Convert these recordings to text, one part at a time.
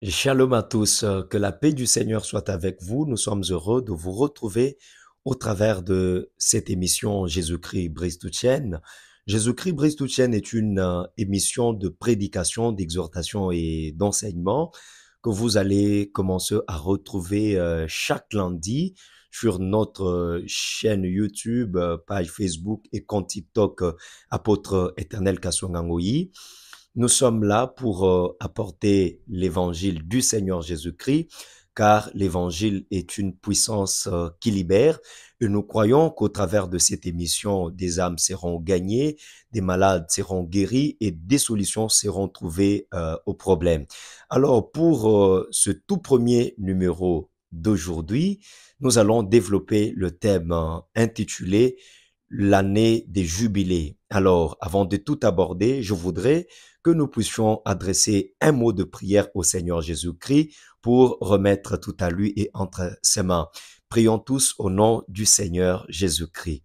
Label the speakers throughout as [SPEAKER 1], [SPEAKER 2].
[SPEAKER 1] Shalom à tous, que la paix du Seigneur soit avec vous. Nous sommes heureux de vous retrouver au travers de cette émission Jésus-Christ brise toute chaîne. Jésus-Christ brise toute chaîne est une émission de prédication, d'exhortation et d'enseignement que vous allez commencer à retrouver chaque lundi sur notre chaîne YouTube, page Facebook et compte TikTok Apôtre Éternel Kaswangangoyi. Nous sommes là pour apporter l'évangile du Seigneur Jésus-Christ, car l'évangile est une puissance qui libère. Et nous croyons qu'au travers de cette émission, des âmes seront gagnées, des malades seront guéris et des solutions seront trouvées aux problèmes. Alors, pour ce tout premier numéro d'aujourd'hui, nous allons développer le thème intitulé l'année des jubilés. Alors, avant de tout aborder, je voudrais que nous puissions adresser un mot de prière au Seigneur Jésus-Christ pour remettre tout à lui et entre ses mains. Prions tous au nom du Seigneur Jésus-Christ.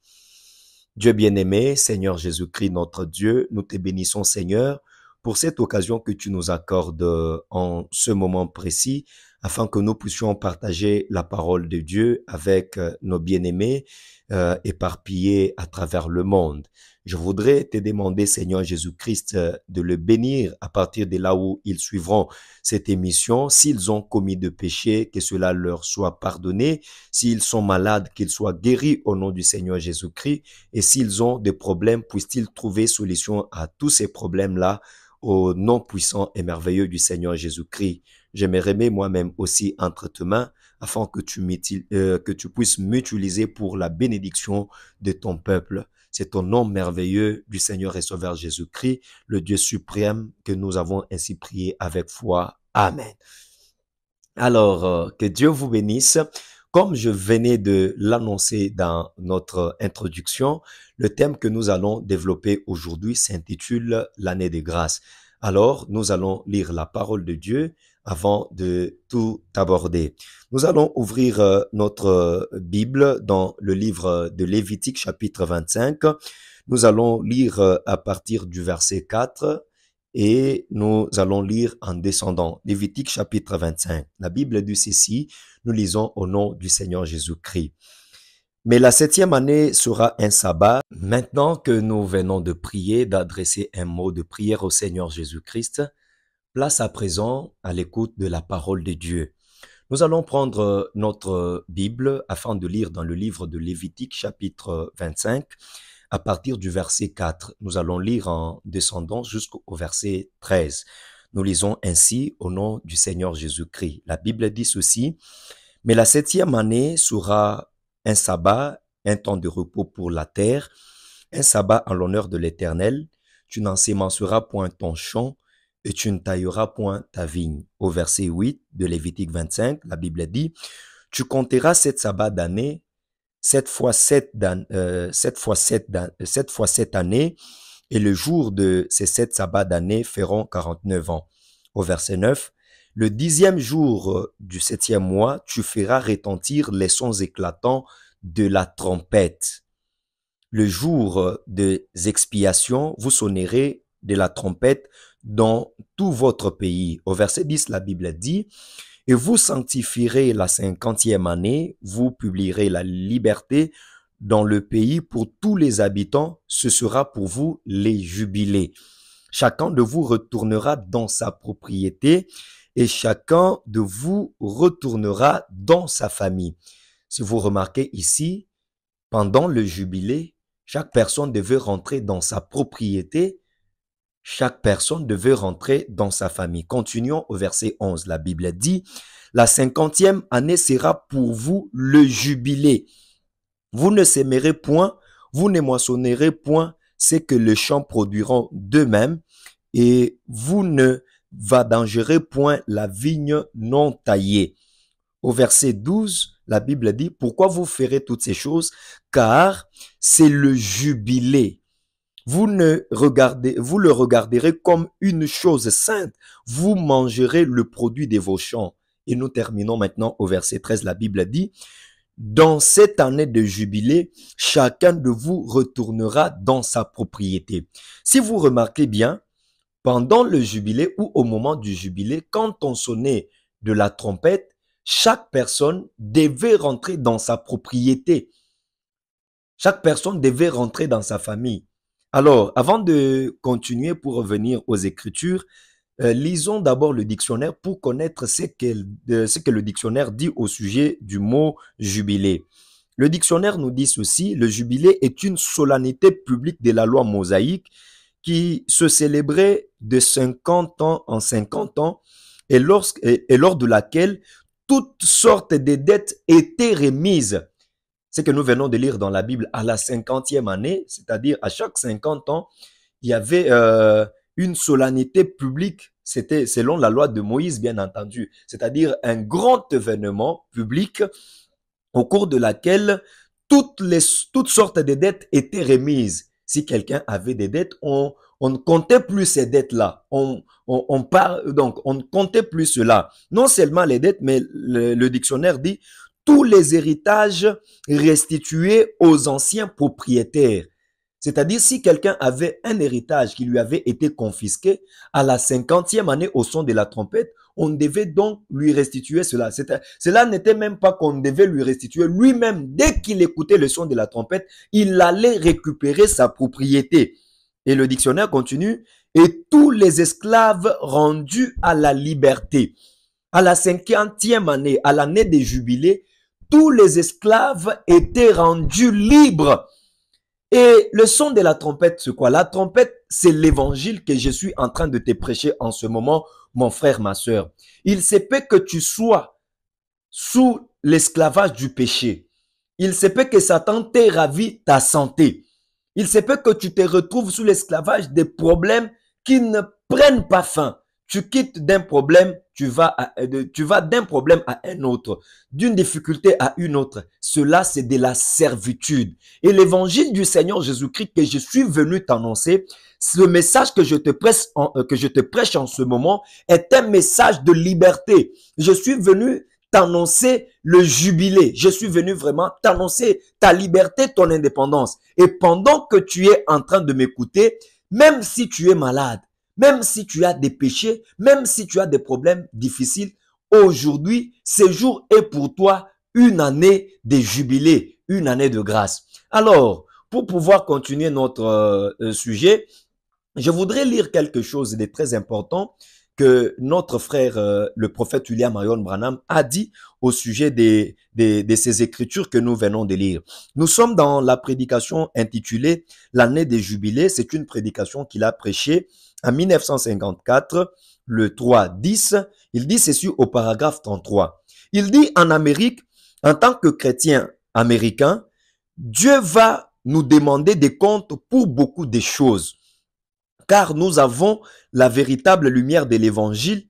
[SPEAKER 1] Dieu bien-aimé, Seigneur Jésus-Christ, notre Dieu, nous te bénissons, Seigneur, pour cette occasion que tu nous accordes en ce moment précis, afin que nous puissions partager la parole de Dieu avec nos bien-aimés éparpillés à travers le monde. Je voudrais te demander, Seigneur Jésus-Christ, de le bénir à partir de là où ils suivront cette émission. S'ils ont commis de péchés, que cela leur soit pardonné. S'ils sont malades, qu'ils soient guéris au nom du Seigneur Jésus-Christ. Et s'ils ont des problèmes, puissent-ils trouver solution à tous ces problèmes-là au nom puissant et merveilleux du Seigneur Jésus-Christ. Je me remets moi-même aussi entre tes mains afin que tu puisses m'utiliser pour la bénédiction de ton peuple. C'est au nom merveilleux du Seigneur et Sauveur Jésus-Christ, le Dieu suprême, que nous avons ainsi prié avec foi. Amen. Alors, que Dieu vous bénisse. Comme je venais de l'annoncer dans notre introduction, le thème que nous allons développer aujourd'hui s'intitule l'année des grâces. Alors, nous allons lire la parole de Dieu avant de tout aborder. Nous allons ouvrir notre Bible dans le livre de Lévitique chapitre 25. Nous allons lire à partir du verset 4 et nous allons lire en descendant. Lévitique chapitre 25. La Bible dit ceci, nous lisons au nom du Seigneur Jésus-Christ. Mais la 7e année sera un sabbat. Maintenant que nous venons de prier, d'adresser un mot de prière au Seigneur Jésus-Christ, place à présent à l'écoute de la parole de Dieu. Nous allons prendre notre Bible afin de lire dans le livre de Lévitique chapitre 25 à partir du verset 4. Nous allons lire en descendant jusqu'au verset 13. Nous lisons ainsi au nom du Seigneur Jésus-Christ. La Bible dit ceci, « Mais la 7e année sera un sabbat, un temps de repos pour la terre, un sabbat en l'honneur de l'Éternel. Tu n'ensemenceras point ton champ et tu ne tailleras point ta vigne. » Au verset 8 de Lévitique 25, la Bible dit, « Tu compteras 7 sabbats d'année, 7 fois 7 années, et le jour de ces 7 sabbats d'année feront 49 ans. » Au verset 9, « Le 10e jour du 7e mois, tu feras retentir les sons éclatants de la trompette. Le jour des expiations, vous sonnerez de la trompette dans tout votre pays. » Au verset 10, la Bible dit, « Et vous sanctifierez la 50e année, vous publierez la liberté dans le pays pour tous les habitants, ce sera pour vous les jubilés. Chacun de vous retournera dans sa propriété et chacun de vous retournera dans sa famille. » Si vous remarquez ici, pendant le jubilé, chaque personne devait rentrer dans sa propriété, chaque personne devait rentrer dans sa famille. Continuons au verset 11. La Bible dit, « La 50e année sera pour vous le jubilé. Vous ne sèmerez point, vous ne moissonnerez point ce que les champs produiront d'eux-mêmes, et vous ne vendangerez point la vigne non taillée. » Au verset 12, la Bible dit, « Pourquoi vous ferez toutes ces choses? Car c'est le jubilé. Vous le regarderez comme une chose sainte. Vous mangerez le produit de vos champs. » Et nous terminons maintenant au verset 13. La Bible dit, « Dans cette année de jubilé, chacun de vous retournera dans sa propriété. » Si vous remarquez bien, pendant le jubilé ou au moment du jubilé, quand on sonnait de la trompette, chaque personne devait rentrer dans sa propriété. Chaque personne devait rentrer dans sa famille. Alors, avant de continuer pour revenir aux Écritures, lisons d'abord le dictionnaire pour connaître ce que le dictionnaire dit au sujet du mot jubilé. Le dictionnaire nous dit ceci: le jubilé est une solennité publique de la loi mosaïque qui se célébrait de 50 ans en 50 ans et lors de laquelle toutes sortes de dettes étaient remises. Ce que nous venons de lire dans la Bible à la 50e année, c'est-à-dire à chaque 50 ans, il y avait une solennité publique. C'était selon la loi de Moïse, bien entendu, c'est-à-dire un grand événement public au cours de laquelle toutes sortes de dettes étaient remises. Si quelqu'un avait des dettes, on ne comptait plus ces dettes-là. Donc, on ne comptait plus cela. Non seulement les dettes, mais le dictionnaire dit tous les héritages restitués aux anciens propriétaires. C'est-à-dire, si quelqu'un avait un héritage qui lui avait été confisqué, à la 50e année au son de la trompette, on devait donc lui restituer cela. Cela n'était même pas qu'on devait lui restituer. Lui-même, dès qu'il écoutait le son de la trompette, il allait récupérer sa propriété. Et le dictionnaire continue: et tous les esclaves rendus à la liberté. À la 50e année, à l'année des jubilés, tous les esclaves étaient rendus libres. Et le son de la trompette, c'est quoi? La trompette, c'est l'évangile que je suis en train de te prêcher en ce moment, mon frère, ma soeur. Il se peut que tu sois sous l'esclavage du péché. Il se peut que Satan t'ait ravi ta santé. Il se peut que tu te retrouves sous l'esclavage des problèmes qui ne prennent pas fin. Tu quittes d'un problème, tu vas d'un problème à un autre, d'une difficulté à une autre. Cela, c'est de la servitude. Et l'évangile du Seigneur Jésus-Christ que je suis venu t'annoncer, ce message que je te prêche en ce moment est un message de liberté. Je suis venu t'annoncer le jubilé. Je suis venu vraiment t'annoncer ta liberté, ton indépendance. Et pendant que tu es en train de m'écouter, même si tu es malade, même si tu as des péchés, même si tu as des problèmes difficiles, aujourd'hui, ce jour est pour toi une année de jubilé, une année de grâce. Alors, pour pouvoir continuer notre sujet, je voudrais lire quelque chose de très important que notre frère, le prophète William Marion Branham, a dit au sujet de ces écritures que nous venons de lire. Nous sommes dans la prédication intitulée « L'année des jubilés ». C'est une prédication qu'il a prêchée en 1954, le 3-10. Il dit ceci au paragraphe 33. Il dit: en Amérique, en tant que chrétien américain, Dieu va nous demander des comptes pour beaucoup de choses, car nous avons la véritable lumière de l'évangile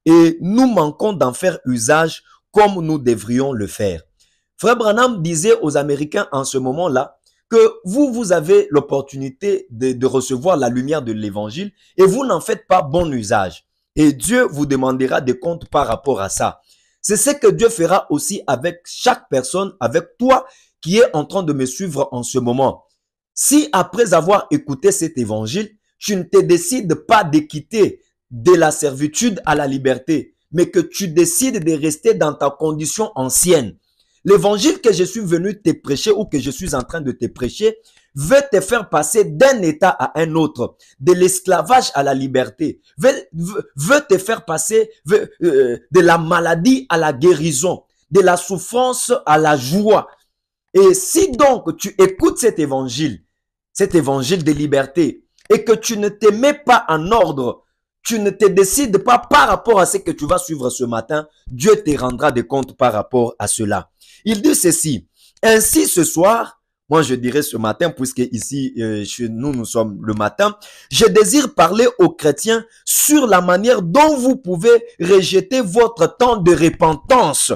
[SPEAKER 1] et nous manquons d'en faire usage comme nous devrions le faire. Frère Branham disait aux Américains en ce moment-là que vous avez l'opportunité de recevoir la lumière de l'évangile et vous n'en faites pas bon usage. Et Dieu vous demandera des comptes par rapport à ça. C'est ce que Dieu fera aussi avec chaque personne, avec toi qui est en train de me suivre en ce moment. Si après avoir écouté cet évangile, tu ne te décides pas de quitter de la servitude à la liberté, mais que tu décides de rester dans ta condition ancienne, l'évangile que je suis venu te prêcher ou que je suis en train de te prêcher veut te faire passer d'un état à un autre, de l'esclavage à la liberté, veut te faire passer de la maladie à la guérison, de la souffrance à la joie. Et si donc tu écoutes cet évangile de liberté, et que tu ne te mets pas en ordre, tu ne te décides pas par rapport à ce que tu vas suivre ce matin, Dieu te rendra des comptes par rapport à cela. Il dit ceci: ainsi ce soir, moi je dirais ce matin, puisque ici chez nous sommes le matin, je désire parler aux chrétiens sur la manière dont vous pouvez rejeter votre temps de repentance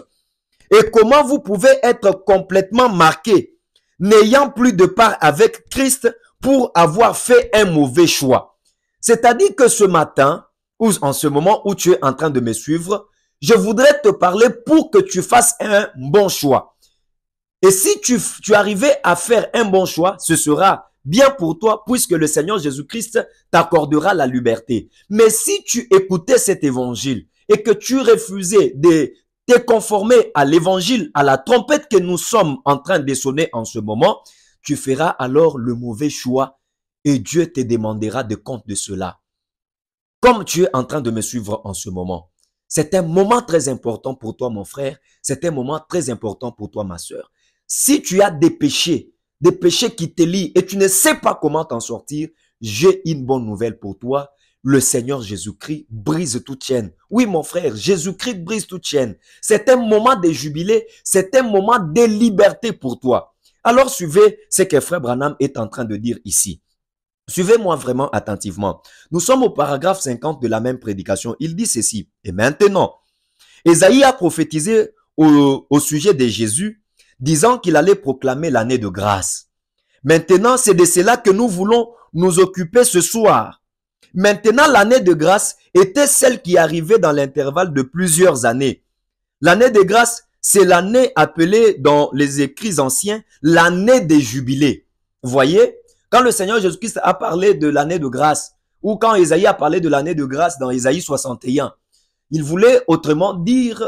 [SPEAKER 1] et comment vous pouvez être complètement marqué, n'ayant plus de part avec Christ pour avoir fait un mauvais choix. C'est-à-dire que ce matin, ou en ce moment où tu es en train de me suivre, je voudrais te parler pour que tu fasses un bon choix. Et si tu arrivais à faire un bon choix, ce sera bien pour toi, puisque le Seigneur Jésus-Christ t'accordera la liberté. Mais si tu écoutais cet évangile et que tu refusais de te conformer à l'évangile, à la trompette que nous sommes en train de sonner en ce moment, tu feras alors le mauvais choix et Dieu te demandera de compte de cela. Comme tu es en train de me suivre en ce moment, c'est un moment très important pour toi, mon frère. C'est un moment très important pour toi, ma sœur. Si tu as des péchés qui te lient et tu ne sais pas comment t'en sortir, j'ai une bonne nouvelle pour toi. Le Seigneur Jésus-Christ brise toute chaîne. Oui, mon frère, Jésus-Christ brise toute chaîne. C'est un moment de jubilé, c'est un moment de liberté pour toi. Alors, suivez ce que Frère Branham est en train de dire ici. Suivez-moi vraiment attentivement. Nous sommes au paragraphe 50 de la même prédication. Il dit ceci. Et maintenant, Ésaïe a prophétisé au sujet de Jésus, disant qu'il allait proclamer l'année de grâce. Maintenant, c'est de cela que nous voulons nous occuper ce soir. Maintenant, l'année de grâce était celle qui arrivait dans l'intervalle de plusieurs années. L'année de grâce, c'est l'année appelée dans les écrits anciens l'année des jubilés. Vous voyez, quand le Seigneur Jésus-Christ a parlé de l'année de grâce, ou quand Ésaïe a parlé de l'année de grâce dans Ésaïe 61, il voulait autrement dire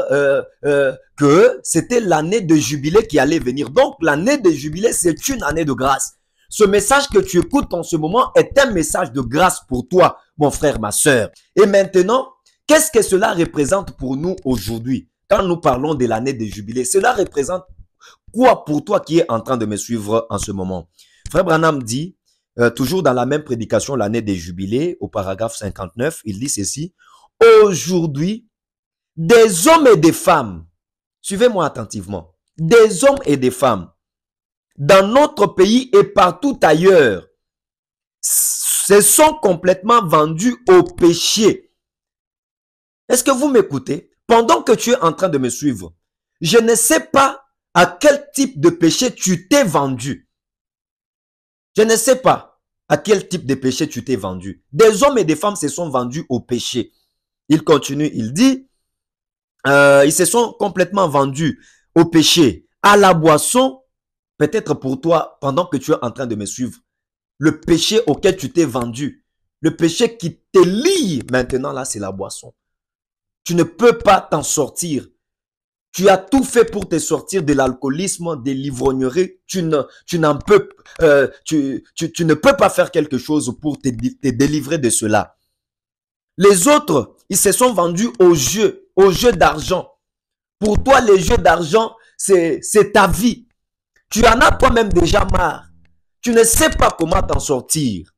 [SPEAKER 1] que c'était l'année de jubilé qui allait venir. Donc, l'année de jubilé, c'est une année de grâce. Ce message que tu écoutes en ce moment est un message de grâce pour toi, mon frère, ma sœur. Et maintenant, qu'est-ce que cela représente pour nous aujourd'hui? Quand nous parlons de l'année de jubilé, cela représente quoi pour toi qui es en train de me suivre en ce moment? Frère Branham dit, toujours dans la même prédication, l'année des jubilés, au paragraphe 59, il dit ceci. Aujourd'hui, des hommes et des femmes, suivez-moi attentivement, des hommes et des femmes, dans notre pays et partout ailleurs, se sont complètement vendus au péché. Est-ce que vous m'écoutez? Pendant que tu es en train de me suivre, je ne sais pas à quel type de péché tu t'es vendu. Je ne sais pas à quel type de péché tu t'es vendu. Des hommes et des femmes se sont vendus au péché. Il continue, il dit, ils se sont complètement vendus au péché, à la boisson, peut-être pour toi, pendant que tu es en train de me suivre, le péché auquel tu t'es vendu, le péché qui te lie maintenant, là, c'est la boisson. Tu ne peux pas t'en sortir. Tu as tout fait pour te sortir de l'alcoolisme, de l'ivrognerie. Tu ne peux pas faire quelque chose pour te délivrer de cela. Les autres, ils se sont vendus aux jeux d'argent. Pour toi, les jeux d'argent, c'est ta vie. Tu en as toi-même déjà marre. Tu ne sais pas comment t'en sortir.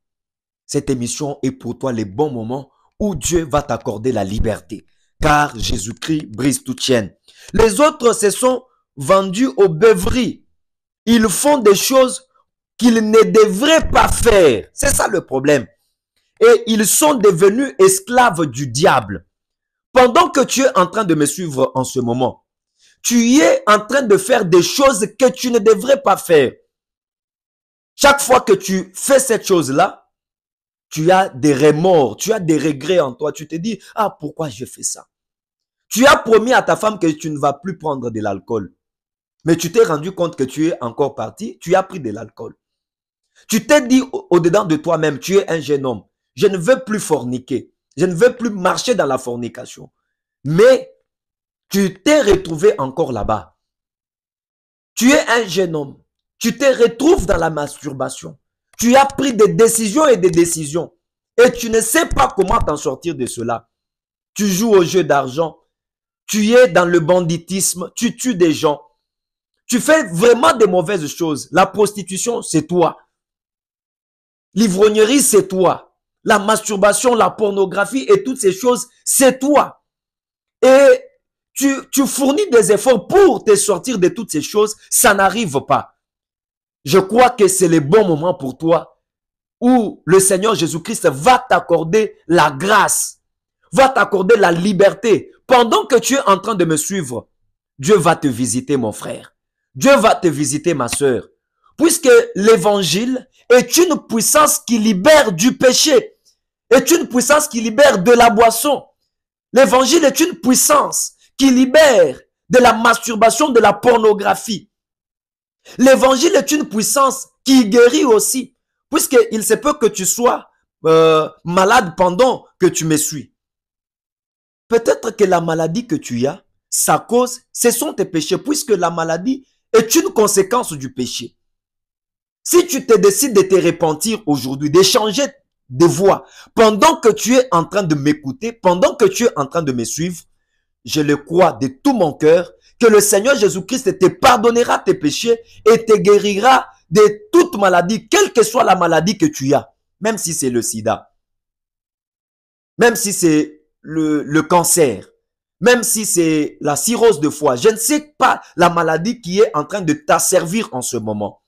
[SPEAKER 1] Cette émission est pour toi les bons moments où Dieu va t'accorder la liberté. Car Jésus-Christ brise toute chaîne. Les autres se sont vendus aux beuveries. Ils font des choses qu'ils ne devraient pas faire. C'est ça le problème. Et ils sont devenus esclaves du diable. Pendant que tu es en train de me suivre en ce moment, tu es en train de faire des choses que tu ne devrais pas faire. Chaque fois que tu fais cette chose-là, tu as des remords, tu as des regrets en toi. Tu te dis, ah, pourquoi je fais ça? Tu as promis à ta femme que tu ne vas plus prendre de l'alcool. Mais tu t'es rendu compte que tu es encore parti, tu as pris de l'alcool. Tu t'es dit au-dedans de toi-même, tu es un jeune homme. Je ne veux plus forniquer. Je ne veux plus marcher dans la fornication. Mais tu t'es retrouvé encore là-bas. Tu es un jeune homme. Tu te retrouves dans la masturbation. Tu as pris des décisions et des décisions. Et tu ne sais pas comment t'en sortir de cela. Tu joues au jeu d'argent. Tu es dans le banditisme. Tu tues des gens. Tu fais vraiment des mauvaises choses. La prostitution, c'est toi. L'ivrognerie, c'est toi. La masturbation, la pornographie et toutes ces choses, c'est toi. Et tu fournis des efforts pour te sortir de toutes ces choses. Ça n'arrive pas. Je crois que c'est le bon moment pour toi où le Seigneur Jésus-Christ va t'accorder la grâce, va t'accorder la liberté. Pendant que tu es en train de me suivre, Dieu va te visiter, mon frère. Dieu va te visiter, ma sœur. Puisque l'évangile est une puissance qui libère du péché, est une puissance qui libère de la boisson. L'évangile est une puissance qui libère de la masturbation, de la pornographie. L'évangile est une puissance qui guérit aussi. Puisqu'il se peut que tu sois malade pendant que tu me suis. Peut-être que la maladie que tu as, sa cause, ce sont tes péchés, puisque la maladie est une conséquence du péché. Si tu te décides de te repentir aujourd'hui, de changer de voie, pendant que tu es en train de m'écouter, pendant que tu es en train de me suivre, je le crois de tout mon cœur, que le Seigneur Jésus-Christ te pardonnera tes péchés et te guérira de toute maladie, quelle que soit la maladie que tu as, même si c'est le sida, même si c'est le cancer, même si c'est la cirrhose de foie. Je ne sais pas la maladie qui est en train de t'asservir en ce moment.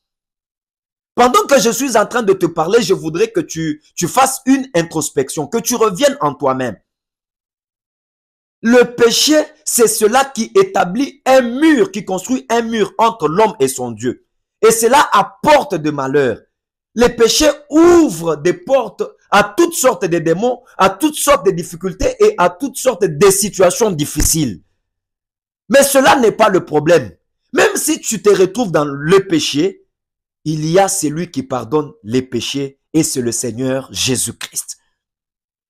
[SPEAKER 1] Pendant que je suis en train de te parler, je voudrais que tu fasses une introspection, que tu reviennes en toi-même. Le péché, c'est cela qui établit un mur, qui construit un mur entre l'homme et son Dieu. Et cela apporte de malheur. Les péchés ouvrent des portes à toutes sortes de démons, à toutes sortes de difficultés et à toutes sortes de situations difficiles. Mais cela n'est pas le problème. Même si tu te retrouves dans le péché, il y a celui qui pardonne les péchés et c'est le Seigneur Jésus-Christ.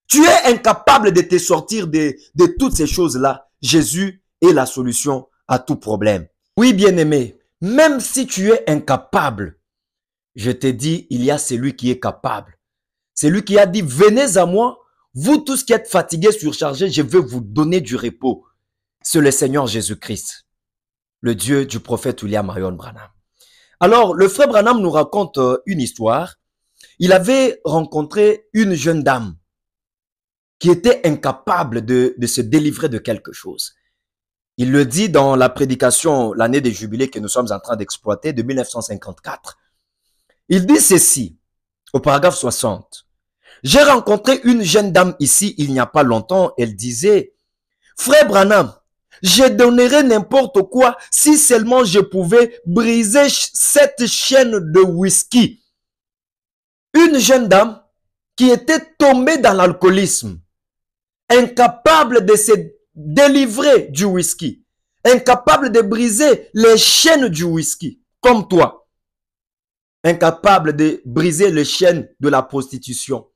[SPEAKER 1] Tu es incapable de te sortir de toutes ces choses-là. Jésus est la solution à tout problème. Oui, bien-aimé, même si tu es incapable, je te dis, il y a celui qui est capable. Celui qui a dit, venez à moi, vous tous qui êtes fatigués, surchargés, je vais vous donner du repos. C'est le Seigneur Jésus-Christ, le Dieu du prophète William Marion Branham. Alors, le frère Branham nous raconte une histoire. Il avait rencontré une jeune dame qui était incapable de se délivrer de quelque chose. Il le dit dans la prédication, l'année des jubilés que nous sommes en train d'exploiter, de 1954. Il dit ceci, au paragraphe 60. J'ai rencontré une jeune dame ici, il n'y a pas longtemps, elle disait, « Frère Branham, je donnerais n'importe quoi si seulement je pouvais briser cette chaîne de whisky. » Une jeune dame qui était tombée dans l'alcoolisme, incapable de se délivrer du whisky, incapable de briser les chaînes du whisky, comme toi, incapable de briser les chaînes de la prostitution,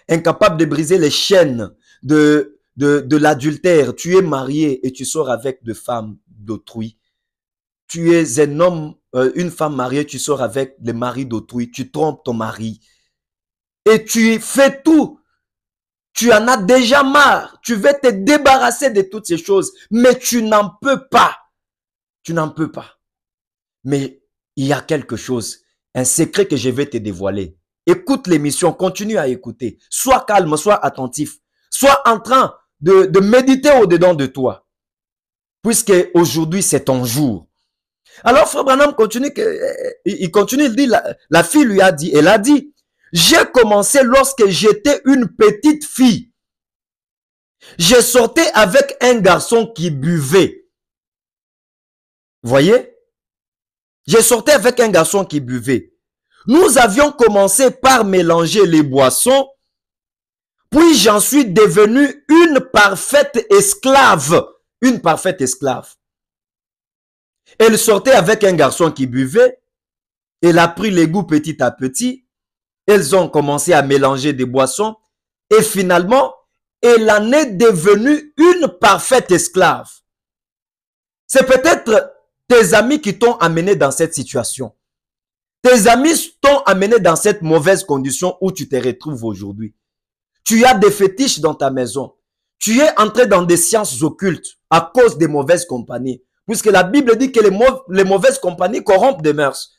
[SPEAKER 1] incapable de briser les chaînes de l'adultère. Tu es marié et tu sors avec des femmes d'autrui. Tu es un homme, une femme mariée, tu sors avec le mari d'autrui, tu trompes ton mari. Et tu fais tout. Tu en as déjà marre. Tu veux te débarrasser de toutes ces choses. Mais tu n'en peux pas. Tu n'en peux pas. Mais il y a quelque chose, un secret que je vais te dévoiler. Écoute l'émission, continue à écouter. Sois calme, sois attentif. Sois en train de méditer au-dedans de toi. Puisque aujourd'hui, c'est ton jour. Alors, frère Branham continue, il dit, la fille lui a dit, elle a dit, j'ai commencé lorsque j'étais une petite fille. Je sortais avec un garçon qui buvait. Voyez? Je sortais avec un garçon qui buvait. Nous avions commencé par mélanger les boissons, puis j'en suis devenu une parfaite esclave. Une parfaite esclave. Elle sortait avec un garçon qui buvait. Elle a pris les goûts petit à petit. Elles ont commencé à mélanger des boissons. Et finalement, elle en est devenue une parfaite esclave. C'est peut-être tes amis qui t'ont amené dans cette situation. Tes amis t'ont amené dans cette mauvaise condition où tu te retrouves aujourd'hui. Tu as des fétiches dans ta maison. Tu es entré dans des sciences occultes à cause des mauvaises compagnies. Puisque la Bible dit que les mauvaises compagnies corrompent des mœurs.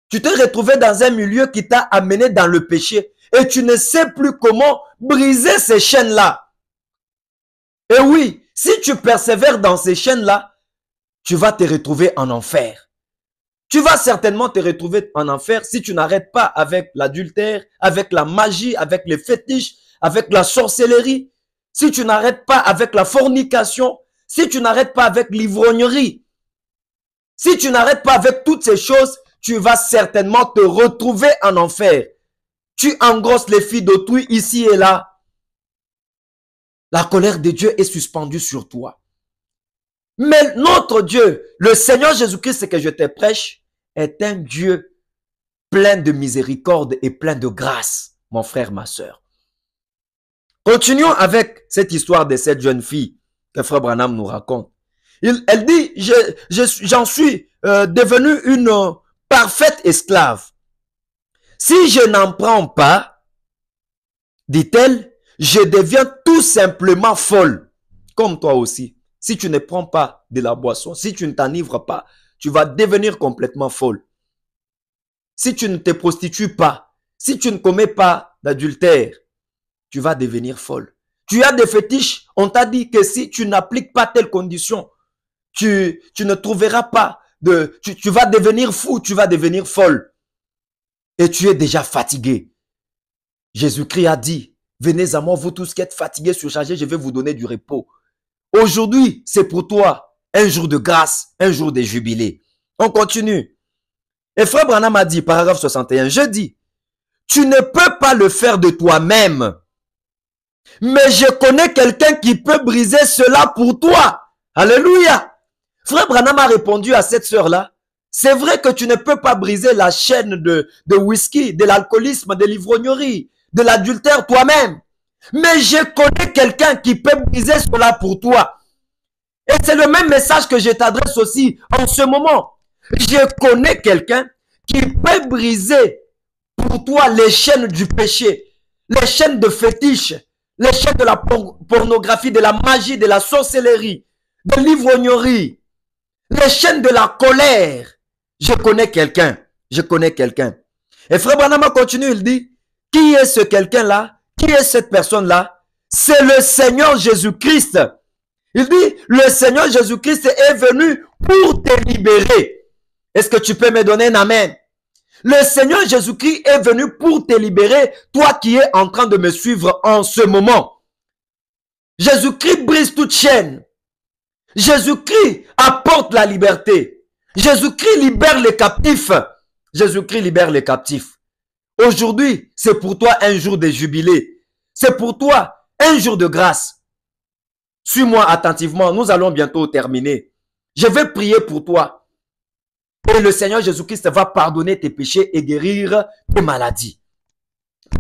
[SPEAKER 1] Tu t'es retrouvé dans un milieu qui t'a amené dans le péché. Et tu ne sais plus comment briser ces chaînes-là. Et oui, si tu persévères dans ces chaînes-là, tu vas te retrouver en enfer. Tu vas certainement te retrouver en enfer si tu n'arrêtes pas avec l'adultère, avec la magie, avec les fétiches, avec la sorcellerie. Si tu n'arrêtes pas avec la fornication, si tu n'arrêtes pas avec l'ivrognerie, si tu n'arrêtes pas avec toutes ces choses, tu vas certainement te retrouver en enfer. Tu engrosses les filles d'autrui ici et là. La colère de Dieu est suspendue sur toi. Mais notre Dieu, le Seigneur Jésus-Christ que je te prêche, est un Dieu plein de miséricorde et plein de grâce, mon frère, ma sœur. Continuons avec cette histoire de cette jeune fille que Frère Branham nous raconte. Elle dit, j'en suis devenue une parfaite esclave. Si je n'en prends pas, dit-elle, je deviens tout simplement folle, comme toi aussi. Si tu ne prends pas de la boisson, si tu ne t'enivres pas, tu vas devenir complètement folle. Si tu ne te prostitues pas, si tu ne commets pas d'adultère, tu vas devenir folle. Tu as des fétiches, on t'a dit que si tu n'appliques pas telles conditions, tu ne trouveras pas tu vas devenir fou, tu vas devenir folle. Et tu es déjà fatigué. Jésus-Christ a dit, venez à moi, vous tous qui êtes fatigués, surchargés, je vais vous donner du repos. Aujourd'hui, c'est pour toi un jour de grâce, un jour de jubilé. On continue. Et Frère Branham a dit, paragraphe 61, je dis, tu ne peux pas le faire de toi-même. Mais je connais quelqu'un qui peut briser cela pour toi. Alléluia. Frère Branham a répondu à cette sœur-là. C'est vrai que tu ne peux pas briser la chaîne de whisky, de l'alcoolisme, de l'ivrognerie, de l'adultère toi-même. Mais je connais quelqu'un qui peut briser cela pour toi. Et c'est le même message que je t'adresse aussi en ce moment. Je connais quelqu'un qui peut briser pour toi les chaînes du péché, les chaînes de fétiche, les chaînes de la pornographie, de la magie, de la sorcellerie, de l'ivrognerie, les chaînes de la colère. Je connais quelqu'un. Je connais quelqu'un. Et Frère Branham continue, il dit, qui est ce quelqu'un-là? Qui est cette personne-là? C'est le Seigneur Jésus-Christ. Il dit, le Seigneur Jésus-Christ est venu pour te libérer. Est-ce que tu peux me donner un amen? Le Seigneur Jésus-Christ est venu pour te libérer, toi qui es en train de me suivre en ce moment. Jésus-Christ brise toute chaîne. Jésus-Christ apporte la liberté. Jésus-Christ libère les captifs. Jésus-Christ libère les captifs. Aujourd'hui, c'est pour toi un jour de jubilé. C'est pour toi un jour de grâce. Suis-moi attentivement, nous allons bientôt terminer. Je vais prier pour toi. Et le Seigneur Jésus-Christ va pardonner tes péchés et guérir tes maladies.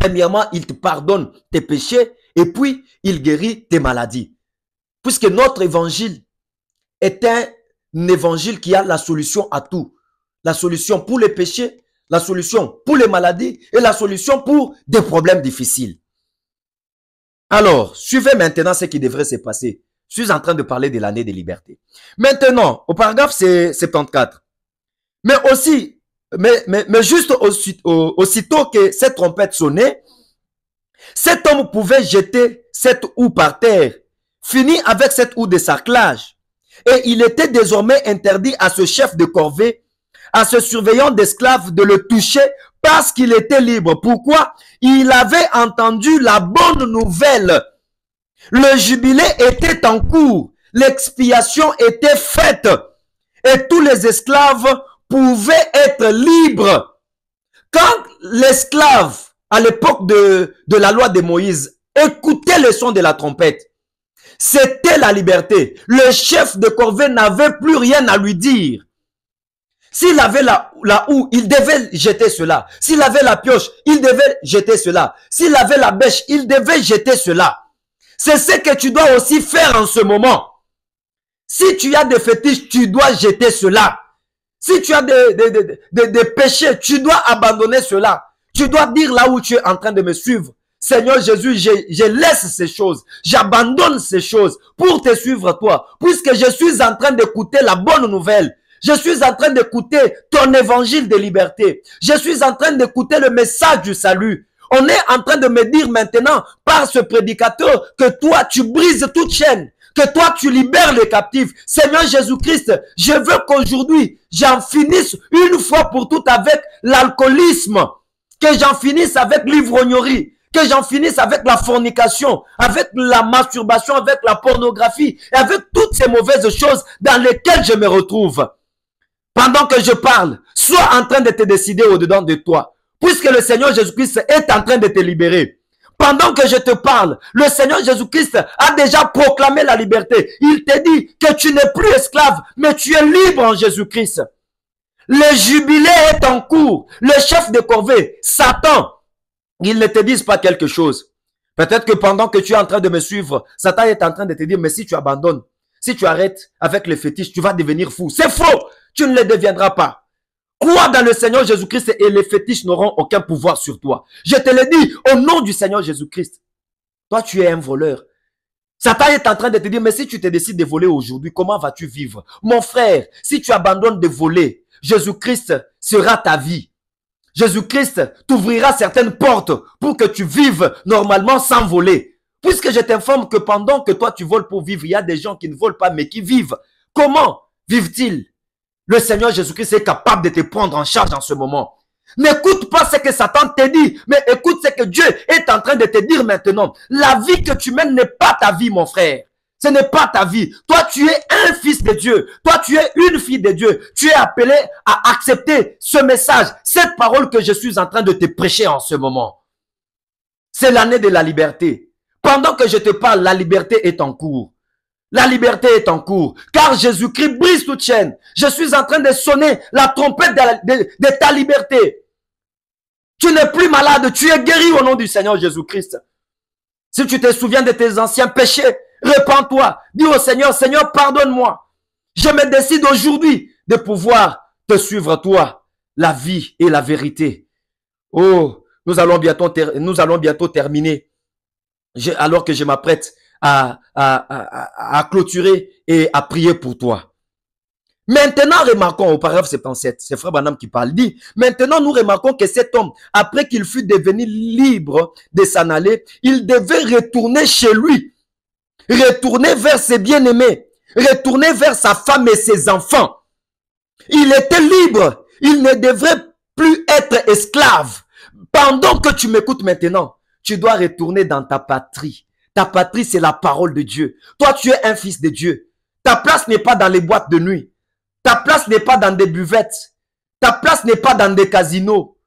[SPEAKER 1] Premièrement, il te pardonne tes péchés et puis il guérit tes maladies. Puisque notre évangile est un évangile qui a la solution à tout. La solution pour les péchés, la solution pour les maladies et la solution pour des problèmes difficiles. Alors, suivez maintenant ce qui devrait se passer. Je suis en train de parler de l'année de liberté. Maintenant, au paragraphe 74. Mais aussi, mais juste aussitôt que cette trompette sonnait, cet homme pouvait jeter cette houe par terre, fini avec cette houe de sarclage. Et il était désormais interdit à ce chef de corvée, à ce surveillant d'esclaves de le toucher parce qu'il était libre. Pourquoi? Il avait entendu la bonne nouvelle. Le jubilé était en cours. L'expiation était faite. Et tous les esclaves pouvaient être libres. Quand l'esclave, à l'époque de la loi de Moïse, écoutait le son de la trompette, c'était la liberté. Le chef de corvée n'avait plus rien à lui dire. S'il avait la houe, il devait jeter cela. S'il avait la pioche, il devait jeter cela. S'il avait la bêche, il devait jeter cela. C'est ce que tu dois aussi faire en ce moment. Si tu as des fétiches, tu dois jeter cela. Si tu as des péchés, tu dois abandonner cela. Tu dois dire là où tu es en train de me suivre. Seigneur Jésus, je laisse ces choses. J'abandonne ces choses pour te suivre toi. Puisque je suis en train d'écouter la bonne nouvelle. Je suis en train d'écouter ton évangile de liberté. Je suis en train d'écouter le message du salut. On est en train de me dire maintenant par ce prédicateur que toi tu brises toute chaîne. Que toi tu libères les captifs. Seigneur Jésus-Christ, je veux qu'aujourd'hui j'en finisse une fois pour toutes avec l'alcoolisme. Que j'en finisse avec l'ivrognerie. Que j'en finisse avec la fornication, avec la masturbation, avec la pornographie et avec toutes ces mauvaises choses dans lesquelles je me retrouve. Pendant que je parle, sois en train de te décider au-dedans de toi. Puisque le Seigneur Jésus-Christ est en train de te libérer. Pendant que je te parle, le Seigneur Jésus-Christ a déjà proclamé la liberté. Il te dit que tu n'es plus esclave, mais tu es libre en Jésus-Christ. Le jubilé est en cours. Le chef de corvée, Satan, il ne te dise pas quelque chose. Peut-être que pendant que tu es en train de me suivre, Satan est en train de te dire, mais si tu abandonnes, si tu arrêtes avec les fétiches, tu vas devenir fou. C'est faux. Tu ne le deviendras pas. Crois dans le Seigneur Jésus-Christ et les fétiches n'auront aucun pouvoir sur toi. Je te le dis au nom du Seigneur Jésus-Christ. Toi, tu es un voleur. Satan est en train de te dire, mais si tu te décides de voler aujourd'hui, comment vas-tu vivre? Mon frère, si tu abandonnes de voler, Jésus-Christ sera ta vie. Jésus-Christ t'ouvrira certaines portes pour que tu vives normalement sans voler. Puisque je t'informe que pendant que toi tu voles pour vivre, il y a des gens qui ne volent pas mais qui vivent. Comment vivent-ils? Le Seigneur Jésus-Christ est capable de te prendre en charge en ce moment. N'écoute pas ce que Satan te dit, mais écoute ce que Dieu est en train de te dire maintenant. La vie que tu mènes n'est pas ta vie, mon frère. Ce n'est pas ta vie. Toi, tu es un fils de Dieu. Toi, tu es une fille de Dieu. Tu es appelé à accepter ce message, cette parole que je suis en train de te prêcher en ce moment. C'est l'année de la liberté. Pendant que je te parle, la liberté est en cours. La liberté est en cours, car Jésus-Christ brise toute chaîne. Je suis en train de sonner la trompette de ta liberté. Tu n'es plus malade, tu es guéri au nom du Seigneur Jésus-Christ. Si tu te souviens de tes anciens péchés, repens-toi. Dis au Seigneur, Seigneur, pardonne-moi. Je me décide aujourd'hui de pouvoir te suivre, toi, la vie et la vérité. Oh, nous allons bientôt terminer. Alors que je m'apprête à clôturer et à prier pour toi. Maintenant, remarquons au paragraphe 77, c'est Frère Branham qui parle, dit, maintenant nous remarquons que cet homme, après qu'il fut devenu libre de s'en aller, il devait retourner chez lui, retourner vers ses bien-aimés, retourner vers sa femme et ses enfants. Il était libre, il ne devrait plus être esclave. Pendant que tu m'écoutes maintenant, tu dois retourner dans ta patrie. Ta patrie, c'est la parole de Dieu. Toi, tu es un fils de Dieu. Ta place n'est pas dans les boîtes de nuit. Ta place n'est pas dans des buvettes. Ta place n'est pas dans des casinos.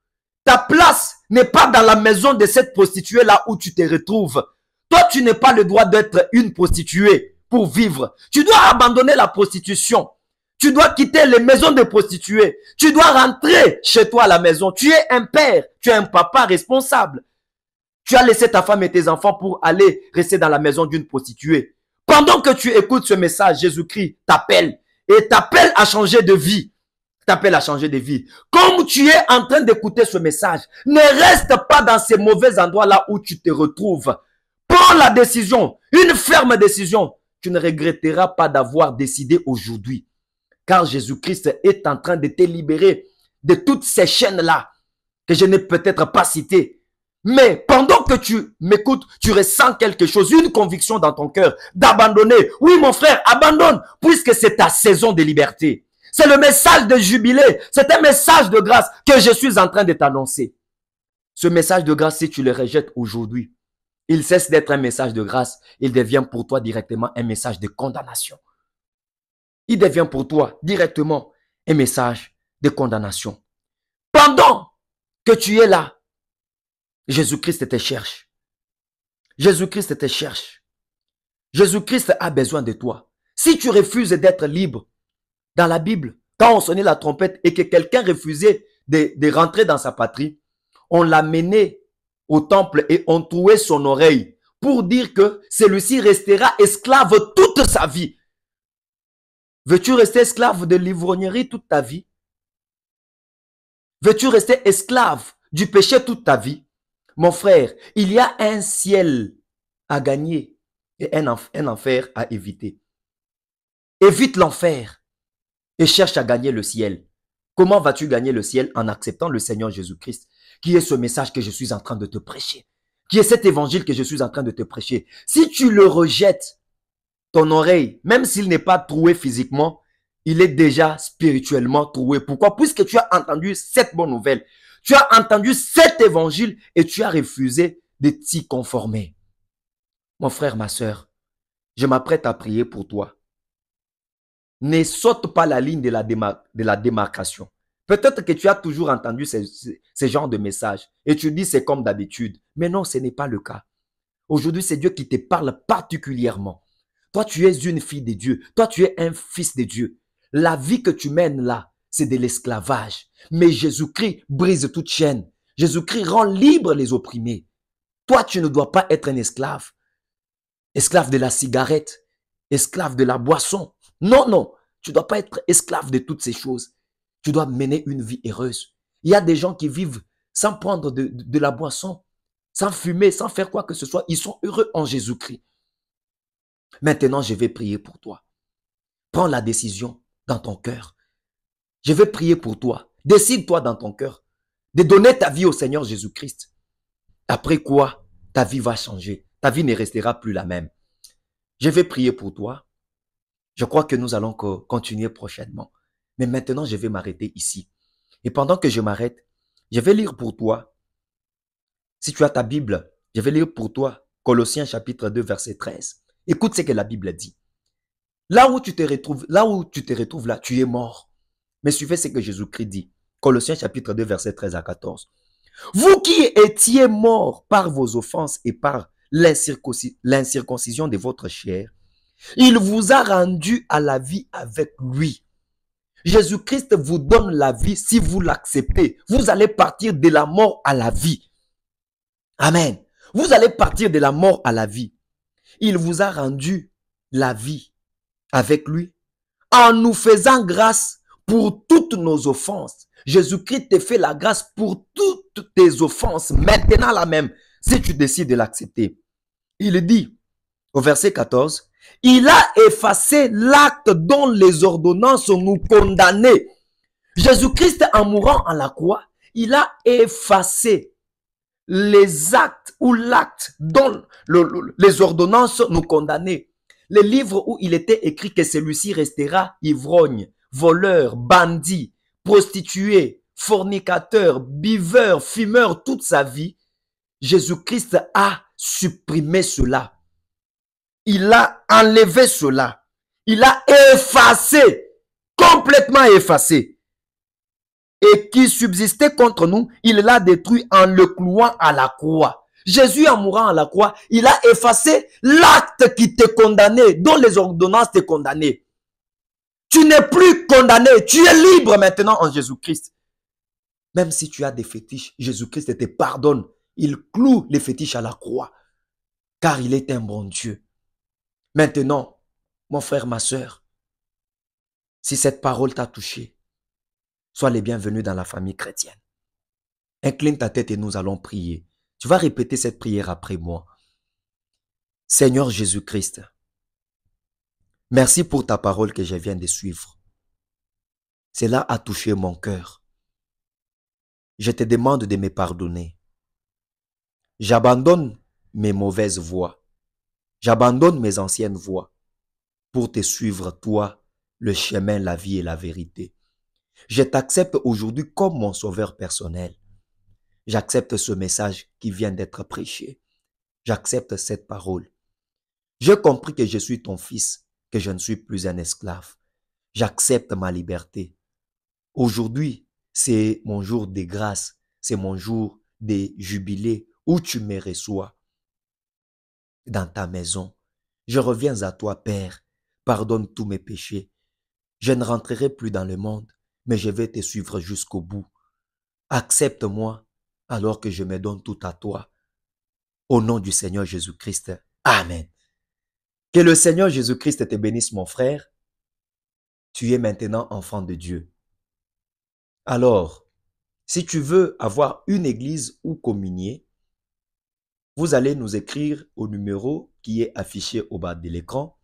[SPEAKER 1] Ta place n'est pas dans la maison de cette prostituée là où tu te retrouves. Toi, tu n'as pas le droit d'être une prostituée pour vivre. Tu dois abandonner la prostitution. Tu dois quitter les maisons de prostituées. Tu dois rentrer chez toi à la maison. Tu es un père. Tu es un papa responsable. Tu as laissé ta femme et tes enfants pour aller rester dans la maison d'une prostituée. Pendant que tu écoutes ce message, Jésus-Christ t'appelle et t'appelle à changer de vie. T'appelle à changer de vie. Comme tu es en train d'écouter ce message, ne reste pas dans ces mauvais endroits-là où tu te retrouves. Prends la décision, une ferme décision. Tu ne regretteras pas d'avoir décidé aujourd'hui. Car Jésus-Christ est en train de te libérer de toutes ces chaînes-là que je n'ai peut-être pas citées. Mais pendant que tu m'écoutes, tu ressens quelque chose, une conviction dans ton cœur d'abandonner. Oui, mon frère, abandonne, puisque c'est ta saison de liberté. C'est le message de jubilé. C'est un message de grâce que je suis en train de t'annoncer. Ce message de grâce, si tu le rejettes aujourd'hui, il cesse d'être un message de grâce. Il devient pour toi directement un message de condamnation. Il devient pour toi directement un message de condamnation. Pendant que tu es là, Jésus-Christ te cherche. Jésus-Christ te cherche. Jésus-Christ a besoin de toi. Si tu refuses d'être libre, dans la Bible, quand on sonnait la trompette et que quelqu'un refusait de rentrer dans sa patrie, on l'a mené au temple et on trouait son oreille pour dire que celui-ci restera esclave toute sa vie. Veux-tu rester esclave de l'ivrognerie toute ta vie? Veux-tu rester esclave du péché toute ta vie? Mon frère, il y a un ciel à gagner et un enfer à éviter. Évite l'enfer et cherche à gagner le ciel. Comment vas-tu gagner le ciel? En acceptant le Seigneur Jésus-Christ, qui est ce message que je suis en train de te prêcher, qui est cet évangile que je suis en train de te prêcher. Si tu le rejettes, ton oreille, même s'il n'est pas troué physiquement, il est déjà spirituellement troué. Pourquoi? Puisque tu as entendu cette bonne nouvelle. Tu as entendu cet évangile et tu as refusé de t'y conformer. Mon frère, ma soeur, je m'apprête à prier pour toi. Ne saute pas la ligne de la démarcation. Peut-être que tu as toujours entendu ce genre de message et tu dis c'est comme d'habitude. Mais non, ce n'est pas le cas. Aujourd'hui, c'est Dieu qui te parle particulièrement. Toi, tu es une fille de Dieu. Toi, tu es un fils de Dieu. La vie que tu mènes là, c'est de l'esclavage. Mais Jésus-Christ brise toute chaîne. Jésus-Christ rend libre les opprimés. Toi, tu ne dois pas être un esclave. Esclave de la cigarette, esclave de la boisson. Non, non, tu ne dois pas être esclave de toutes ces choses. Tu dois mener une vie heureuse. Il y a des gens qui vivent sans prendre de la boisson, sans fumer, sans faire quoi que ce soit. Ils sont heureux en Jésus-Christ. Maintenant, je vais prier pour toi. Prends la décision dans ton cœur. Je vais prier pour toi. Décide-toi dans ton cœur de donner ta vie au Seigneur Jésus-Christ. Après quoi, ta vie va changer. Ta vie ne restera plus la même. Je vais prier pour toi. Je crois que nous allons continuer prochainement. Mais maintenant, je vais m'arrêter ici. Et pendant que je m'arrête, je vais lire pour toi. Si tu as ta Bible, je vais lire pour toi Colossiens chapitre 2, verset 13. Écoute ce que la Bible dit. Là où tu te retrouves, là, tu es mort. Mais suivez ce que Jésus-Christ dit. Colossiens chapitre 2, verset 13 à 14. Vous qui étiez morts par vos offenses et par l'incirconcision de votre chair, il vous a rendu à la vie avec lui. Jésus-Christ vous donne la vie si vous l'acceptez. Vous allez partir de la mort à la vie. Amen. Vous allez partir de la mort à la vie. Il vous a rendu la vie avec lui en nous faisant grâce pour toutes nos offenses. Jésus-Christ te fait la grâce pour toutes tes offenses, maintenant là même, si tu décides de l'accepter. Il dit, au verset 14, il a effacé l'acte dont les ordonnances nous condamnaient. Jésus-Christ, en mourant à la croix, il a effacé les actes ou l'acte dont les ordonnances nous condamnaient. Les livres où il était écrit que celui-ci restera ivrogne, voleur, bandit, prostitué, fornicateur, buveur, fumeur toute sa vie, Jésus-Christ a supprimé cela. Il a enlevé cela. Il a effacé, complètement effacé. Et qui subsistait contre nous, il l'a détruit en le clouant à la croix. Jésus, en mourant à la croix, il a effacé l'acte qui te condamnait, dont les ordonnances te condamnaient. Tu n'es plus condamné, tu es libre maintenant en Jésus-Christ. Même si tu as des fétiches, Jésus-Christ te pardonne. Il cloue les fétiches à la croix, car il est un bon Dieu. Maintenant, mon frère, ma soeur, si cette parole t'a touché, sois les bienvenus dans la famille chrétienne. Incline ta tête et nous allons prier. Tu vas répéter cette prière après moi. Seigneur Jésus-Christ, merci pour ta parole que je viens de suivre. Cela a touché mon cœur. Je te demande de me pardonner. J'abandonne mes mauvaises voies. J'abandonne mes anciennes voies pour te suivre, toi, le chemin, la vie et la vérité. Je t'accepte aujourd'hui comme mon sauveur personnel. J'accepte ce message qui vient d'être prêché. J'accepte cette parole. J'ai compris que je suis ton fils, que je ne suis plus un esclave. J'accepte ma liberté. Aujourd'hui, c'est mon jour de grâce, c'est mon jour de jubilé où tu me reçois dans ta maison. Je reviens à toi, Père. Pardonne tous mes péchés. Je ne rentrerai plus dans le monde, mais je vais te suivre jusqu'au bout. Accepte-moi alors que je me donne tout à toi. Au nom du Seigneur Jésus-Christ. Amen. Que le Seigneur Jésus-Christ te bénisse, mon frère. Tu es maintenant enfant de Dieu. Alors, si tu veux avoir une église ou communier, vous allez nous écrire au numéro qui est affiché au bas de l'écran.